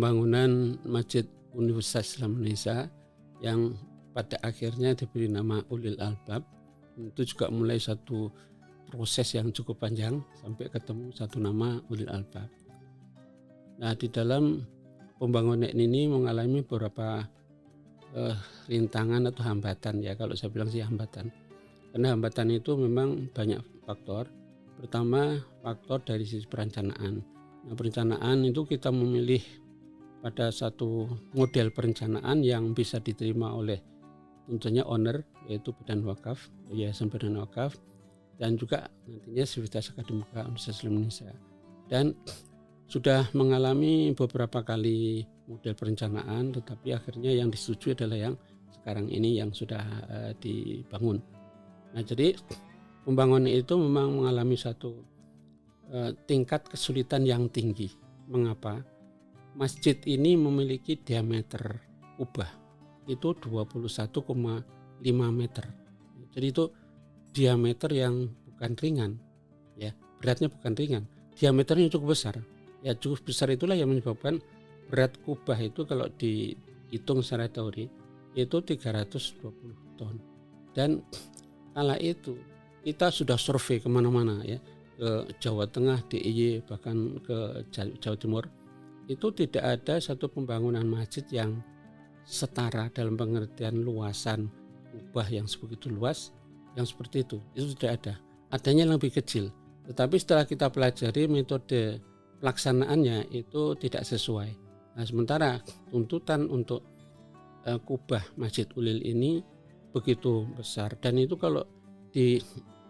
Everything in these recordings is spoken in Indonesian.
pembangunan Masjid Universitas Islam Indonesia yang pada akhirnya diberi nama Ulil Albab. Itu juga mulai satu proses yang cukup panjang sampai ketemu satu nama Ulil Albab. Nah, di dalam pembangunan ini mengalami beberapa rintangan atau hambatan, ya kalau saya bilang sih hambatan. Karena hambatan itu memang banyak faktor. Pertama, faktor dari sisi perencanaan. Nah, perencanaan itu kita memilih pada satu model perencanaan yang bisa diterima oleh tentunya owner, yaitu Badan Wakaf, Yayasan Badan Wakaf, dan juga nantinya Sivitas Akademika Universitas Islam Indonesia. Dan sudah mengalami beberapa kali model perencanaan, tetapi akhirnya yang disetujui adalah yang sekarang ini yang sudah dibangun. Nah, jadi pembangunan itu memang mengalami satu tingkat kesulitan yang tinggi. Mengapa? Masjid ini memiliki diameter kubah itu 21,5 meter. Jadi itu diameter yang bukan ringan, ya, beratnya bukan ringan, diameternya cukup besar. Ya, cukup besar itulah yang menyebabkan berat kubah itu kalau dihitung secara teori itu 320 ton. Dan kala itu kita sudah survei kemana-mana, ya, ke Jawa Tengah, DIY, bahkan ke Jawa Timur. Itu tidak ada satu pembangunan masjid yang setara dalam pengertian luasan kubah yang sebegitu luas, yang seperti itu tidak ada. Adanya yang lebih kecil, tetapi setelah kita pelajari metode pelaksanaannya itu tidak sesuai. Nah, sementara tuntutan untuk kubah Masjid Ulil ini begitu besar, dan itu kalau di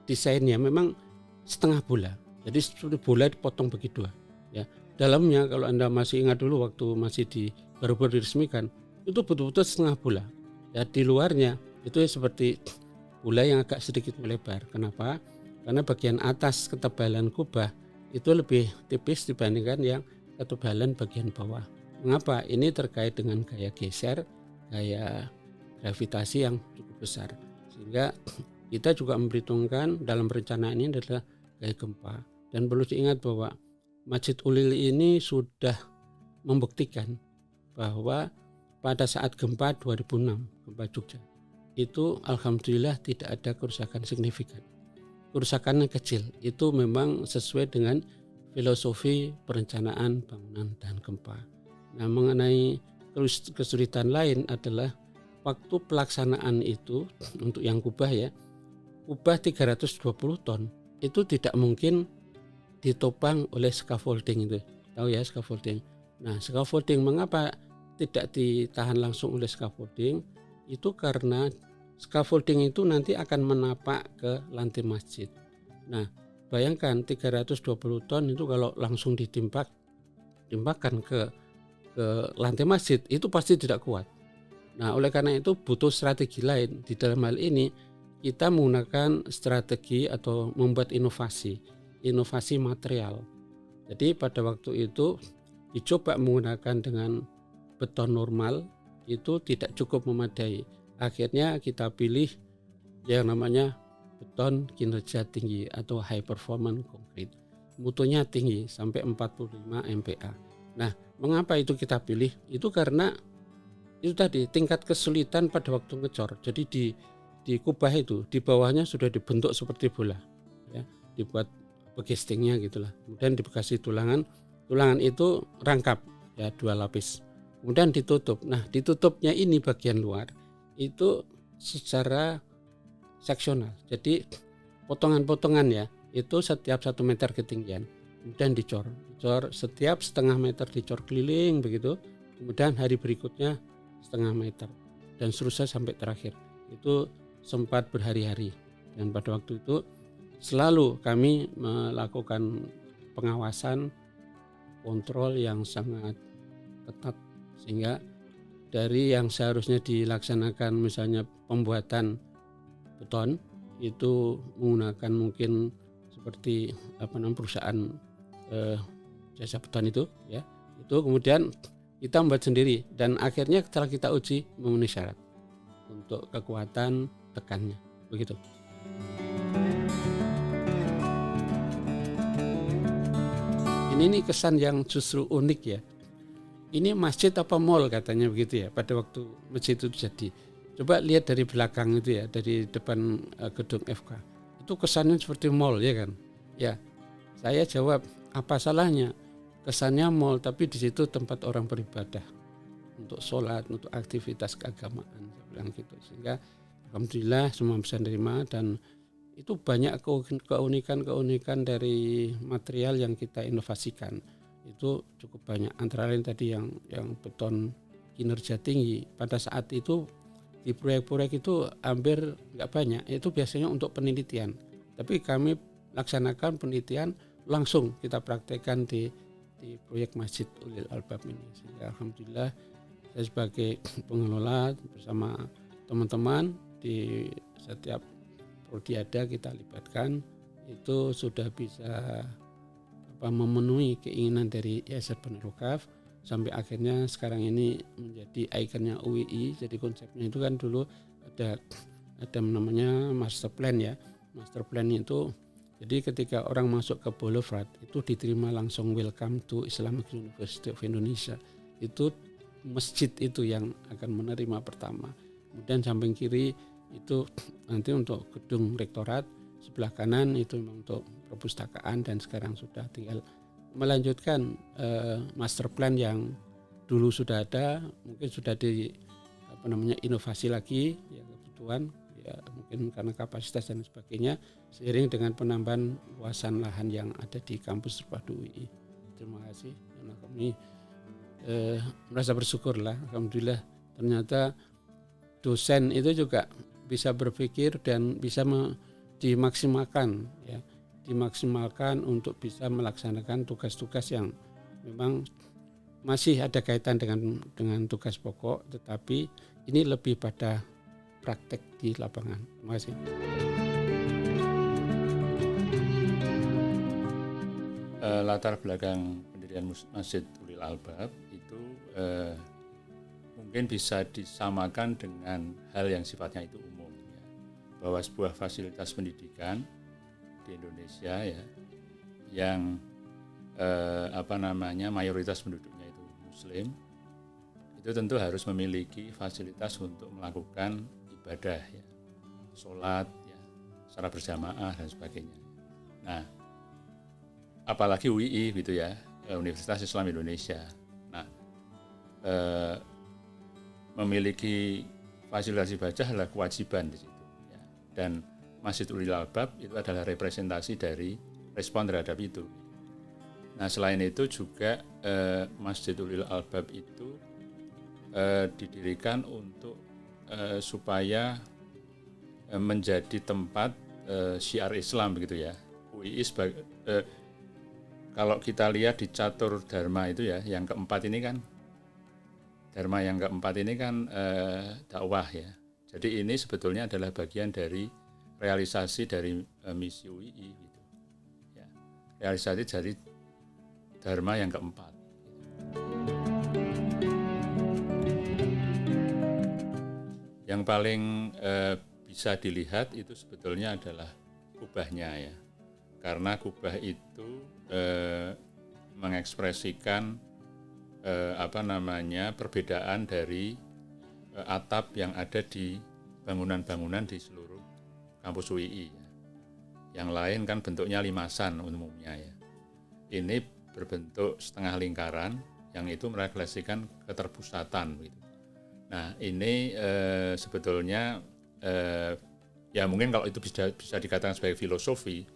desainnya memang setengah bola, jadi seperti bola dipotong bagi dua, ya. Dalamnya kalau Anda masih ingat dulu waktu masih baru diresmikan, itu betul-betul setengah bola. Ya, di luarnya itu seperti bola yang agak sedikit melebar. Kenapa? Karena bagian atas ketebalan kubah itu lebih tipis dibandingkan yang ketebalan bagian bawah. Mengapa? Ini terkait dengan gaya geser, gaya gravitasi yang cukup besar. Sehingga kita juga memperhitungkan dalam perencanaan ini adalah gaya gempa. Dan perlu diingat bahwa Masjid Ulil ini sudah membuktikan bahwa pada saat gempa 2006, gempa Jogja, itu alhamdulillah tidak ada kerusakan signifikan. Kerusakannya kecil, itu memang sesuai dengan filosofi perencanaan bangunan dan gempa. Nah, mengenai kesulitan lain adalah waktu pelaksanaan itu untuk yang kubah, ya, kubah 320 ton itu tidak mungkin ditopang oleh scaffolding itu. Tahu ya scaffolding. Nah, scaffolding mengapa tidak ditahan langsung oleh scaffolding? Itu karena scaffolding itu nanti akan menapak ke lantai masjid. Nah, bayangkan 320 ton itu kalau langsung ditimpakan ke lantai masjid itu pasti tidak kuat. Nah, oleh karena itu butuh strategi lain. Di dalam hal ini kita menggunakan strategi atau membuat inovasi material. Jadi pada waktu itu dicoba menggunakan dengan beton normal, itu tidak cukup memadai. Akhirnya kita pilih yang namanya beton kinerja tinggi atau high performance concrete. Mutunya tinggi sampai 45 MPa. Nah, mengapa itu kita pilih? Itu karena itu tadi tingkat kesulitan pada waktu ngecor. Jadi di kubah itu di bawahnya sudah dibentuk seperti bola, ya, dibuat castingnya gitulah. Kemudian dikasih tulangan itu rangkap, ya, 2 lapis. Kemudian ditutup. Nah, ditutupnya ini bagian luar itu secara seksional. Jadi potongan-potongan, ya, itu setiap 1 meter ketinggian. Kemudian dicor setiap setengah meter, dicor keliling begitu. Kemudian hari berikutnya setengah meter dan seterusnya sampai terakhir. Itu sempat berhari-hari, dan pada waktu itu selalu kami melakukan pengawasan, kontrol yang sangat ketat, sehingga dari yang seharusnya dilaksanakan misalnya pembuatan beton itu menggunakan mungkin seperti perusahaan jasa beton itu, ya, itu kemudian kita membuat sendiri, dan akhirnya setelah kita uji memenuhi syarat untuk kekuatan tekannya, begitu. Ini kesan yang justru unik, ya. ini masjid apa mall katanya begitu ya pada waktu masjid itu jadi. Coba lihat dari belakang itu ya, dari depan gedung FK. Itu kesannya seperti mall ya kan. Ya, saya jawab, apa salahnya? Kesannya mall, tapi di situ tempat orang beribadah untuk sholat, untuk aktivitas keagamaan, saya bilang gitu. Sehingga alhamdulillah semua bisa nerima, dan itu banyak keunikan dari material yang kita inovasikan. Itu cukup banyak, antara lain tadi yang beton kinerja tinggi. Pada saat itu di proyek-proyek itu hampir nggak banyak, itu biasanya untuk penelitian. Tapi kami laksanakan penelitian langsung kita praktekkan di proyek Masjid Ulil Albab ini. Sehingga alhamdulillah saya sebagai pengelola bersama teman-teman di setiap prodiada kita libatkan, itu sudah bisa memenuhi keinginan dari Yayasan Bani Wakaf. Sampai akhirnya sekarang ini menjadi ikonnya UII. Jadi konsepnya itu kan dulu ada namanya master plan ya. Master plan itu jadi ketika orang masuk ke Boulevard itu diterima langsung welcome to Islamic University of Indonesia. Itu masjid itu yang akan menerima pertama. Kemudian samping kiri itu nanti untuk gedung rektorat, sebelah kanan itu memang untuk perpustakaan, dan sekarang sudah tinggal melanjutkan master plan yang dulu sudah ada, mungkin sudah inovasi lagi ya, kebutuhan ya, mungkin karena kapasitas dan sebagainya, seiring dengan penambahan luasan lahan yang ada di kampus terpadu UI. Terima kasih, karena kami merasa bersyukur lah, alhamdulillah ternyata dosen itu juga bisa berpikir dan bisa dimaksimalkan ya, dimaksimalkan untuk bisa melaksanakan tugas-tugas yang memang masih ada kaitan dengan tugas pokok, tetapi ini lebih pada praktek di lapangan. Terima kasih. Latar belakang pendirian Masjid Ulil Albab itu mungkin bisa disamakan dengan hal yang sifatnya itu umum ya, bahwa sebuah fasilitas pendidikan di Indonesia ya yang mayoritas penduduknya itu Muslim, itu tentu harus memiliki fasilitas untuk melakukan ibadah ya, sholat ya, secara berjamaah dan sebagainya. Nah, apalagi UII gitu ya, Universitas Islam Indonesia. Nah, memiliki fasilitas ibadah adalah kewajiban di situ ya. Dan Masjid Ulil Albab itu adalah representasi dari respon terhadap itu. Nah, selain itu juga Masjid Ulil Albab itu didirikan untuk supaya menjadi tempat syiar Islam begitu ya. UII sebagai kalau kita lihat di catur dharma itu ya, yang keempat ini kan dharma yang keempat ini kan dakwah ya. Jadi ini sebetulnya adalah bagian dari realisasi dari misi UII gitu. Ya, realisasi dari dharma yang keempat. Yang paling bisa dilihat itu sebetulnya adalah kubahnya ya, karena kubah itu mengekspresikan perbedaan dari atap yang ada di bangunan-bangunan di seluruh kampus UII ya. Yang lain kan bentuknya limasan umumnya ya. Ini berbentuk setengah lingkaran yang itu merefleksikan keterpusatan gitu. Nah, ini sebetulnya ya mungkin kalau itu bisa dikatakan sebagai filosofi,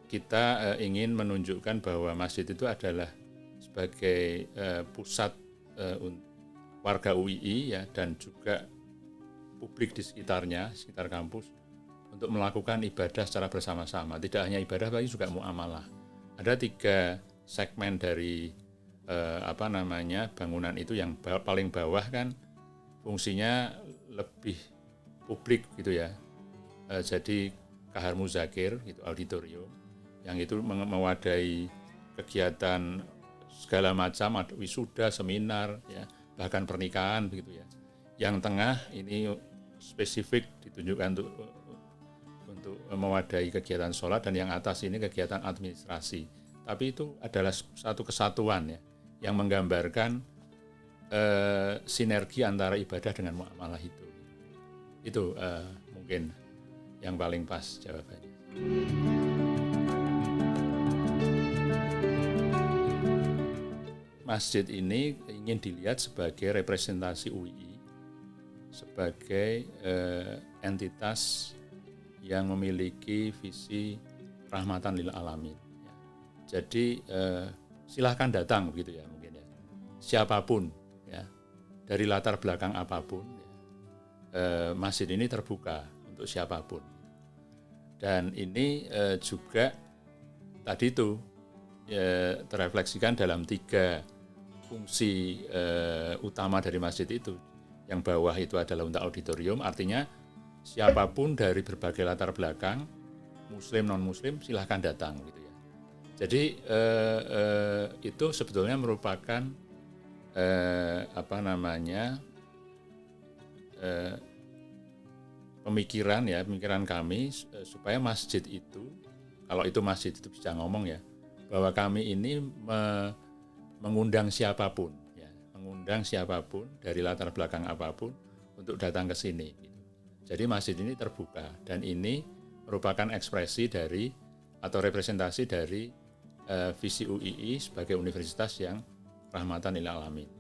kita ingin menunjukkan bahwa masjid itu adalah sebagai pusat warga UII ya, dan juga publik di sekitarnya, sekitar kampus, untuk melakukan ibadah secara bersama-sama. Tidak hanya ibadah, tapi juga muamalah. Ada 3 segmen dari bangunan itu. Yang paling bawah kan fungsinya lebih publik gitu ya. Jadi kahar muzakir gitu, auditorium, yang itu mewadahi kegiatan segala macam, wisuda, seminar ya, bahkan pernikahan begitu ya. Yang tengah ini spesifik ditunjukkan untuk mewadahi kegiatan sholat, dan yang atas ini kegiatan administrasi. Tapi itu adalah satu kesatuan ya, yang menggambarkan sinergi antara ibadah dengan muamalah itu. Itu mungkin yang paling pas jawabannya. Masjid ini ingin dilihat sebagai representasi UII, sebagai entitas yang memiliki visi rahmatan lil alamin. Jadi silahkan datang begitu ya mungkin ya. Siapapun ya, dari latar belakang apapun ya, masjid ini terbuka untuk siapapun. Dan ini juga tadi itu terrefleksikan dalam 3 fungsi utama dari masjid itu. Yang bawah itu adalah untuk auditorium, artinya siapapun dari berbagai latar belakang, muslim non muslim silahkan datang gitu ya. Jadi itu sebetulnya merupakan pemikiran kami supaya masjid itu, kalau itu masjid itu bisa ngomong ya, bahwa kami ini mengundang siapapun ya, mengundang siapapun dari latar belakang apapun untuk datang ke sini gitu. Jadi masjid ini terbuka dan ini merupakan ekspresi dari atau representasi dari visi UII sebagai universitas yang rahmatan lil alamin.